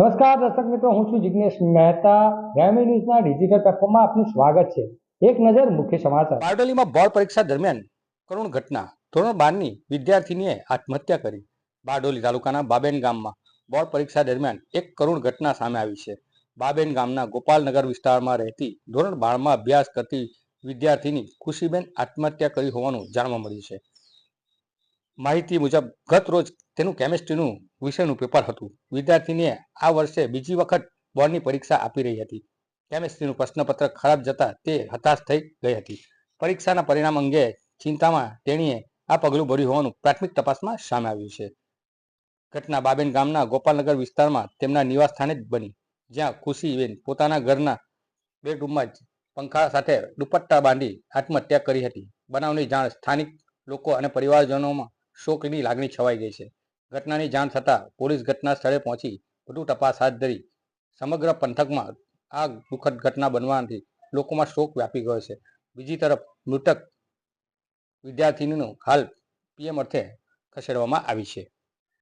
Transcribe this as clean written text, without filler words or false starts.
નમસ્કાર દર્શક મિત્રો, હું છું જિગ્નેશ મહેતા. ગ્રામી ન્યૂઝના ડિજિટલ પ્લેટફોર્મમાં આપનું સ્વાગત છે. એક નજર મુખ્ય સમાચાર. બારડોલીમાં બોર્ડ પરીક્ષા દરમિયાન કરુણ ઘટના. ધોરણ 12ની વિદ્યાર્થીનીએ આત્મહત્યા કરી. બારડોલી તાલુકાના બાબેન ગામમાં બોર્ડ પરીક્ષા દરમિયાન એક કરુણ ઘટના સામે આવી છે. બાબેન ગામના ગોપાલનગર વિસ્તારમાં રહેતી ધોરણ 12માં અભ્યાસ કરતી વિદ્યાર્થીની ખુશીબેન આત્મહત્યા કરી હોવાનું જાણવા મળ્યું છે. માહિતી મુજબ ગત રોજ તેનું કેમિસ્ટ્રીનું વિષયનું પેપર હતું. વિદ્યાર્થીનીએ આ વર્ષે બીજી વખત બોર્ડની પરીક્ષા આપી રહી હતી. કેમિસ્ટ્રીનું પ્રશ્નપત્ર ખરાબ જતા તે હતાશ થઈ ગઈ હતી. પરીક્ષાના પરિણામ અંગે ચિંતામાં તેણીએ આ પગલું ભર્યું હોવાનું પ્રાથમિક તપાસમાં સામે આવ્યું છે. ઘટના બાબેન ગામના ગોપાલનગર વિસ્તારમાં તેમના નિવાસ સ્થાને જ બની, જ્યાં ખુશીબેન પોતાના ઘરના બેડરૂમમાં જ પંખા સાથે દુપટ્ટા બાંધી આત્મહત્યા કરી હતી. બનાવની જાણ સ્થાનિક લોકો અને પરિવારજનોમાં શોકની લાગણી છવાઈ ગઈ છે. ઘટનાની જાણ થતાં પોલીસ ઘટના સ્થળે પહોંચી વધુ તપાસ હાથ ધરી. સમગ્ર પંથકમાં આ દુઃખદ ઘટના બનવાથી લોકોમાં શોક વ્યાપી ગયો છે. બીજી તરફ મૃતક વિદ્યાર્થીનીનું હાલ પીએમ અર્થે ખસેડવામાં આવી છે.